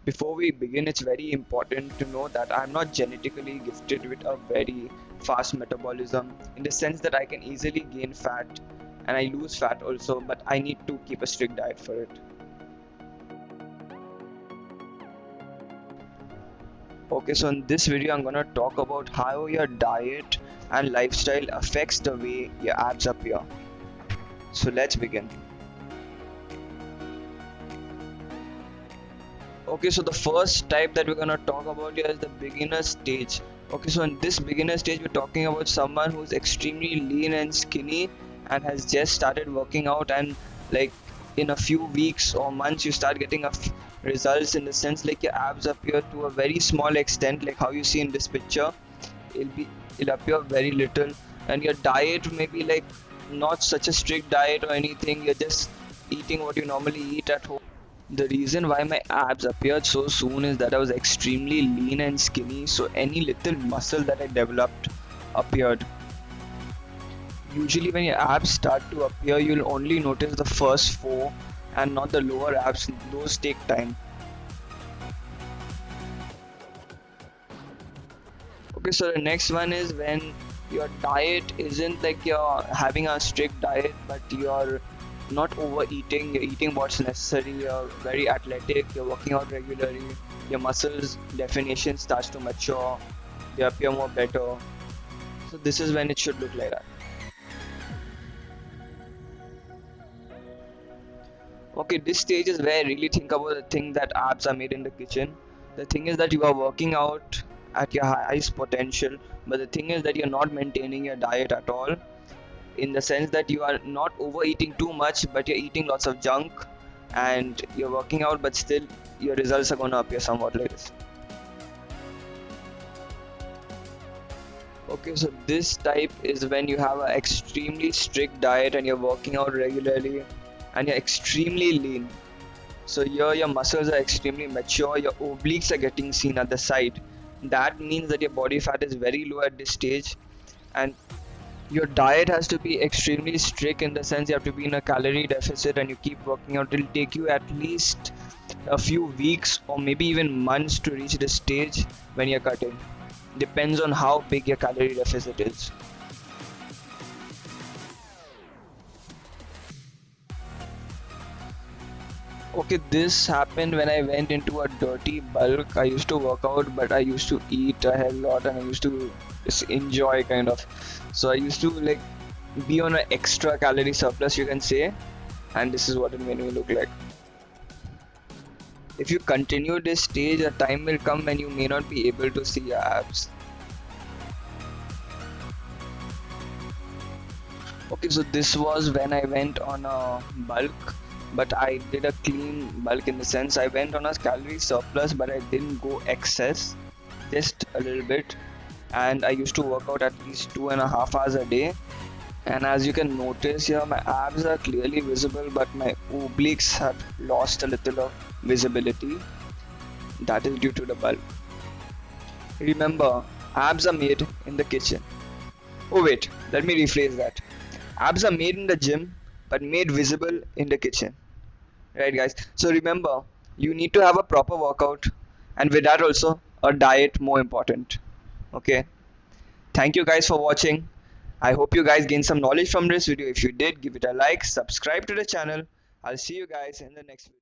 Before we begin, it's very important to know that I'm not genetically gifted with a very fast metabolism, in the sense that I can easily gain fat and I lose fat also, but I need to keep a strict diet for it. Okay, so in this video, I'm gonna talk about how your diet and lifestyle affects the way your abs appear. So let's begin. Okay, so the first type that we're gonna talk about here is the beginner stage. Okay, so in this beginner stage, we're talking about someone who's extremely lean and skinny and has just started working out, and like in a few weeks or months, you start getting results, in the sense like your abs appear to a very small extent, like how you see in this picture. It'll appear very little, and your diet may be like not such a strict diet or anything. You're just eating what you normally eat at home. The reason why my abs appeared so soon is that I was extremely lean and skinny, so any little muscle that I developed appeared. Usually, when your abs start to appear, you'll only notice the first four and not the lower abs. Those take time. Okay, so the next one is when your diet isn't like you're having a strict diet, but you're not overeating, you're eating what's necessary, you're very athletic, you're working out regularly, your muscles definition starts to mature, they appear more better. So this is when it should look like that. Okay, this stage is where I really think about the thing that abs are made in the kitchen. The thing is that you are working out at your highest potential, but the thing is that you're not maintaining your diet at all, in the sense that you are not overeating too much, but you're eating lots of junk, and you're working out, but still your results are going to appear somewhat like this. Okay, so this type is when you have an extremely strict diet and you're working out regularly and you're extremely lean. So here your muscles are extremely mature, your obliques are getting seen at the side. That means that your body fat is very low at this stage, and your diet has to be extremely strict, in the sense you have to be in a calorie deficit and you keep working out. It'll take you at least a few weeks or maybe even months to reach this stage when you're cutting. Depends on how big your calorie deficit is. Okay, this happened when I went into a dirty bulk. I used to work out, but I used to eat a hell lot and I used to just enjoy kind of. So I used to like be on an extra calorie surplus, you can say, and this is what it made me look like. If you continue this stage, a time will come when you may not be able to see your abs. Okay, so this was when I went on a bulk, but I did a clean bulk, in the sense I went on a calorie surplus, but I didn't go excess, just a little bit. And I used to work out at least 2.5 hours a day. And as you can notice here, my abs are clearly visible, but my obliques have lost a little of visibility. That is due to the bulk. Remember, abs are made in the kitchen. Oh wait, let me rephrase that. Abs are made in the gym, but made visible in the kitchen. Right, guys? So remember, you need to have a proper workout, and with that also a diet more important. Okay. Thank you guys for watching. I hope you guys gained some knowledge from this video. If you did, give it a like, subscribe to the channel. I'll see you guys in the next video.